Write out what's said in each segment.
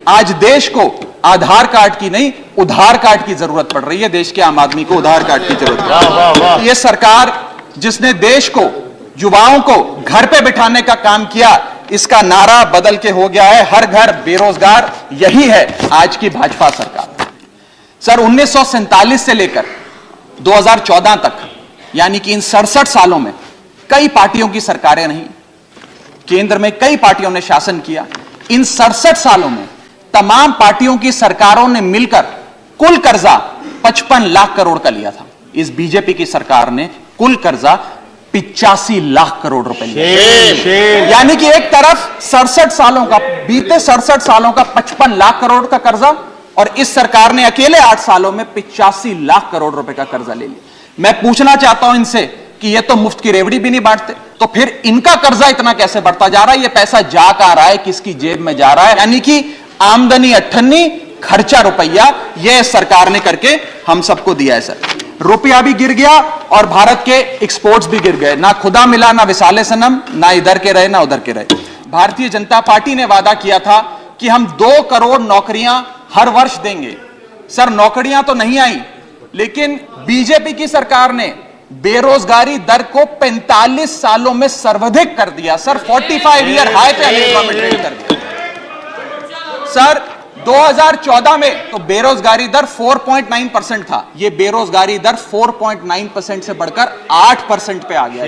आज देश को आधार कार्ड की नहीं उधार कार्ड की जरूरत पड़ रही है। देश के आम आदमी को उधार कार्ड की जरूरत है। ये सरकार जिसने देश को, युवाओं को घर पे बिठाने का काम किया, इसका नारा बदल के हो गया है हर घर बेरोजगार। यही है आज की भाजपा सरकार। सर 1947 से लेकर 2014 तक, यानी कि इन 67 सालों में कई पार्टियों की सरकारें रहीं, केंद्र में कई पार्टियों ने शासन किया। इन 67 सालों में तमाम पार्टियों की सरकारों ने मिलकर कुल कर्जा 55 लाख करोड़ का लिया था। इस बीजेपी की सरकार ने कुल कर्जा 85 लाख करोड़ रुपए लिया। यानी कि एक तरफ 67 सालों का, बीते 67 सालों का 55 लाख करोड़ का कर्जा, और इस सरकार ने अकेले 8 सालों में 85 लाख करोड़ रुपए का कर्जा ले लिया। मैं पूछना चाहता हूं इनसे कि ये तो मुफ्त की रेवड़ी भी नहीं बांटते, तो फिर इनका कर्जा इतना कैसे बढ़ता जा रहा है? ये पैसा जा कहां रहा है, किसकी जेब में जा रहा है? यानी कि आमदनी 98, खर्चा रुपया, यह सरकार ने करके हम सबको दिया है। सर रुपया भी गिर गया और भारत के एक्सपोर्ट्स भी गिर गए। ना खुदा मिला, ना विसाले सनम, ना इधर के रहे ना उधर के रहे। भारतीय जनता पार्टी ने वादा किया था कि हम 2 करोड़ नौकरियां हर वर्ष देंगे। सर नौकरियां तो नहीं आई, लेकिन बीजेपी की सरकार ने बेरोजगारी दर को 45 सालों में सर्वाधिक कर दिया। सर 45 ईयर हाई पे अनएम्प्लॉयमेंट रेट कर दिया। सर 2014 में तो बेरोजगारी दर 4.9% था, यह बेरोजगारी दर 4.9% से बढ़कर 8% पे आ गया।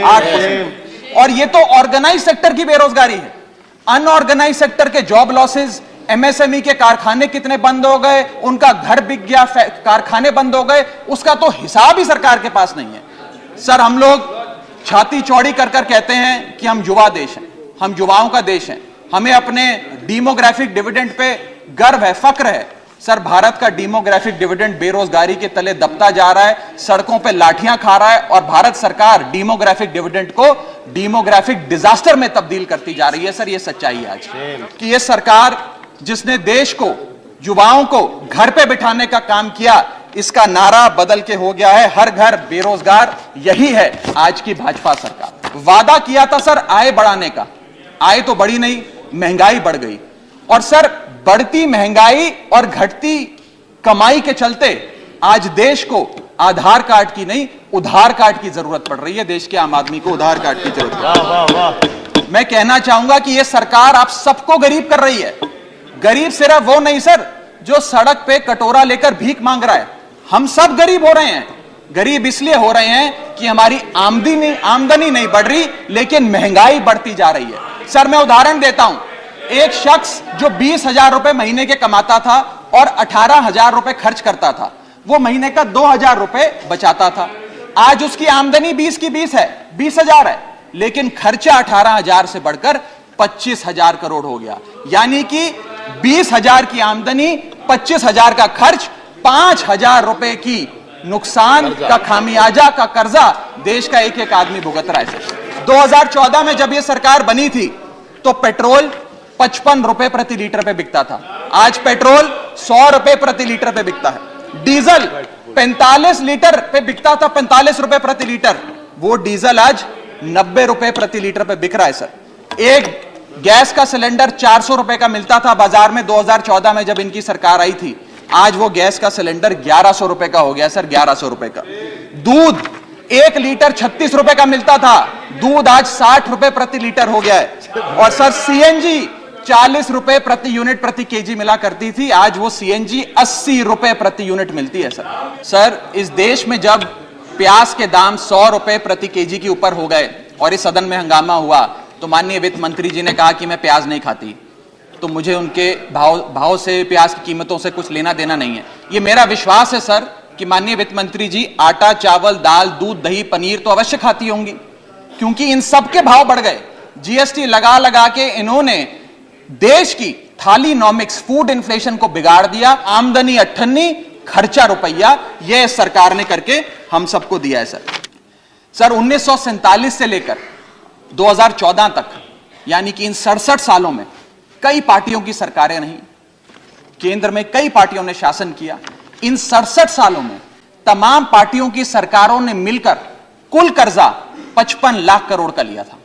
8%। और यह तो ऑर्गेनाइज सेक्टर की बेरोजगारी है। अनऑर्गेनाइज सेक्टर के जॉब लॉसेस, एमएसएमई के कारखाने कितने बंद हो गए, उनका घर बिक गया, कारखाने बंद हो गए, उसका तो हिसाब ही सरकार के पास नहीं है। सर हम लोग छाती चौड़ी कर कर कहते हैं कि हम युवा देश हैं, हम युवाओं का देश हैं, हमें अपने डेमोग्राफिक डिविडेंड पे गर्व है, फक्र है। सर भारत का डेमोग्राफिक डिविडेंड बेरोजगारी के तले दबता जा रहा है, सड़कों पे लाठियां खा रहा है, और भारत सरकार डेमोग्राफिक डिविडेंड को डेमोग्राफिक डिजास्टर में तब्दील करती जा रही है। सर ये सच्चाई है आज कि ये सरकार जिसने देश को, युवाओं को घर पे बिठाने का काम किया, इसका नारा बदल के हो गया है हर घर बेरोजगार। यही है आज की भाजपा सरकार। वादा किया था सर आय बढ़ाने का, आय तो बढ़ी नहीं, महंगाई बढ़ गई। और सर बढ़ती महंगाई और घटती कमाई के चलते आज देश को आधार कार्ड की नहीं उधार कार्ड की जरूरत पड़ रही है। देश के आम आदमी को उधार कार्ड की जरूरत है। मैं कहना चाहूंगा कि यह सरकार आप सबको गरीब कर रही है। गरीब सिर्फ वो नहीं सर जो सड़क पे कटोरा लेकर भीख मांग रहा है, हम सब गरीब हो रहे हैं। गरीब इसलिए हो रहे हैं कि हमारी आमदनी नहीं बढ़ रही, लेकिन महंगाई बढ़ती जा रही है। सर मैं उदाहरण देता हूं, एक शख्स जो 20,000 रुपए महीने के कमाता था और 18,000 रुपए खर्च करता था, वो महीने का 2,000 रुपए बचाता था। आज उसकी आमदनी 20 की 20 है, 20,000 है, लेकिन खर्चा 18,000 से बढ़कर 25,000 करोड़ हो गया। यानी कि 20,000 की आमदनी, 25,000 का खर्च, 5,000 रुपए की नुकसान का खामियाजा का कर्जा देश का एक एक आदमी भुगत रहा है। 2014 में जब यह सरकार बनी थी तो पेट्रोल 55 रुपए प्रति लीटर पे बिकता था, आज पेट्रोल 100 रुपए प्रति लीटर पे बिकता है। डीजल 45 लीटर पे बिकता था, 45 रुपए प्रति लीटर, वो डीजल आज 90 रुपए प्रति लीटर पे बिक रहा है। सर एक गैस का सिलेंडर 400 रुपए का मिलता था बाजार में 2014 में जब इनकी सरकार आई थी, आज वो गैस का सिलेंडर 1100 रुपए का हो गया। सर 1100 रुपए का। दूध 1 लीटर 36 रुपए का मिलता था, दूध आज 60 रुपए प्रति लीटर हो गया है। और सर सीएनजी 40 रुपए प्रति यूनिट प्रति केजी मिला करती थी, आज वो सीएनजी 80 रुपए प्रति यूनिट मिलती है। सर इस देश में जब प्याज के दाम 100 रुपए प्रति केजी के ऊपर हो गए और इस सदन में हंगामा हुआ, तो माननीय वित्त मंत्री जी ने कहा कि मैं प्याज नहीं खाती, तो मुझे उनके भाव से, प्याज की कीमतों से कुछ लेना देना नहीं है। ये मेरा विश्वास है सर कि माननीय वित्त मंत्री जी आटा, चावल, दाल, दूध, दही, पनीर तो अवश्य खाती होंगी, क्योंकि इन सब के भाव बढ़ गए। जीएसटी लगा लगा के इन्होंने देश की थालीनॉमिक्स, फूड इन्फ्लेशन को बिगाड़ दिया। आमदनी 98, खर्चा रुपया, यह सरकार ने करके हम सबको दिया है। सर 1947 से लेकर 2014 तक, यानी कि इन 67 सालों में कई पार्टियों की सरकारें रहीं, केंद्र में कई पार्टियों ने शासन किया। इन 67 सालों में तमाम पार्टियों की सरकारों ने मिलकर कुल कर्जा 55 लाख करोड़ का लिया था,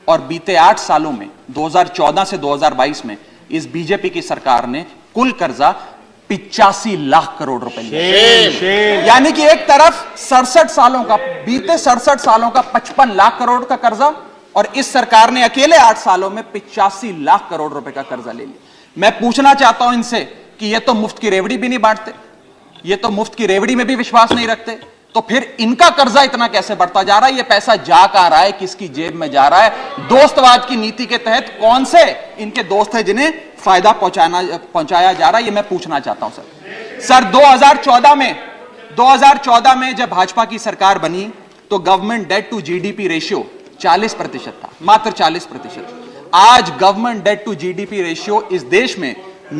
और बीते 8 सालों में 2014 से 2022 में इस बीजेपी की सरकार ने कुल कर्जा 85 लाख करोड़ रुपए लिया। यानी कि एक तरफ 67 सालों का, बीते 67 सालों का 55 लाख करोड़ का कर्जा, और इस सरकार ने अकेले 8 सालों में 85 लाख करोड़ रुपए का कर्जा ले लिया। मैं पूछना चाहता हूं इनसे कि ये तो मुफ्त की रेवड़ी भी नहीं बांटते, ये तो मुफ्त की रेवड़ी में भी विश्वास नहीं रखते, तो फिर इनका कर्जा इतना कैसे बढ़ता जा रहा है? ये पैसा जा कहां रहा है, किसकी जेब में जा रहा है? दोस्तवाद की नीति के तहत कौन से इनके दोस्त हैं जिन्हें फायदा पहुंचाया जा रहा है? ये मैं पूछना चाहता हूं सर 2014 में जब भाजपा की सरकार बनी तो government debt to GDP ratio 40% था, मात्र 40%। आज government debt to GDP ratio इस देश में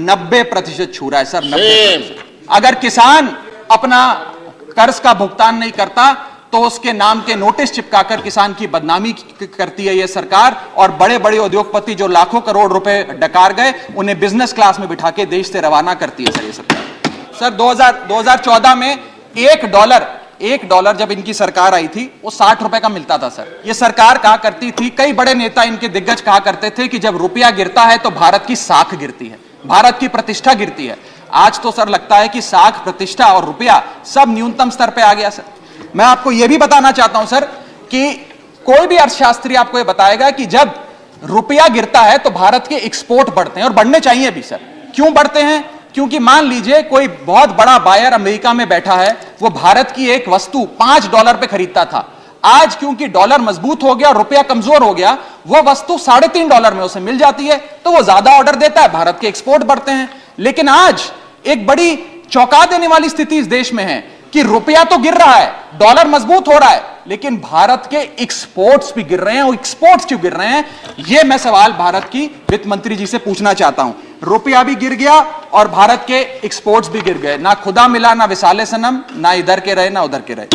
90% छू रहा है सर, 90%। अगर किसान अपना कर्ज का भुगतान नहीं करता तो उसके नाम के नोटिस चिपकाकर किसान की बदनामी करती है यह सरकार, और बड़े बड़े उद्योगपति जो लाखों करोड़ रुपए डकार गए उन्हें बिजनेस क्लास में बिठा के देश से रवाना करती है सर ये सरकार। सर 2014 में एक डॉलर जब इनकी सरकार आई थी वो 60 रुपए का मिलता था सर। ये सरकार कहा करती थी, कई बड़े नेता इनके दिग्गज कहा करते थे कि जब रुपया गिरता है तो भारत की साख गिरती है, भारत की प्रतिष्ठा गिरती है। आज तो सर लगता है कि साख, प्रतिष्ठा और रुपया सब न्यूनतम स्तर पे आ गया सर। मैं आपको यह भी बताना चाहता हूं सर कि कोई भी अर्थशास्त्री आपको यह बताएगा कि जब रुपया गिरता है तो भारत के एक्सपोर्ट बढ़ते हैं, और बढ़ने चाहिए भी सर। क्यों बढ़ते हैं? क्योंकि मान लीजिए कोई बहुत बड़ा बायर अमेरिका में बैठा है, वो भारत की एक वस्तु $5 पे खरीदता था, आज क्योंकि डॉलर मजबूत हो गया और रुपया कमजोर हो गया, वो वस्तु $3.5 में उसे मिल जाती है, तो वो ज्यादा ऑर्डर देता है, भारत के एक्सपोर्ट बढ़ते हैं। लेकिन आज एक बड़ी चौंका देने वाली स्थिति इस देश में है कि रुपया तो गिर रहा है, डॉलर मजबूत हो रहा है, लेकिन भारत के एक्सपोर्ट्स भी गिर रहे हैं। और एक्सपोर्ट्स क्यों गिर रहे हैं, यह मैं सवाल भारत की वित्त मंत्री जी से पूछना चाहता हूं। रुपया भी गिर गया और भारत के एक्सपोर्ट्स भी गिर गए, ना खुदा मिला ना विसाले सनम, ना इधर के रहे ना उधर के रहे।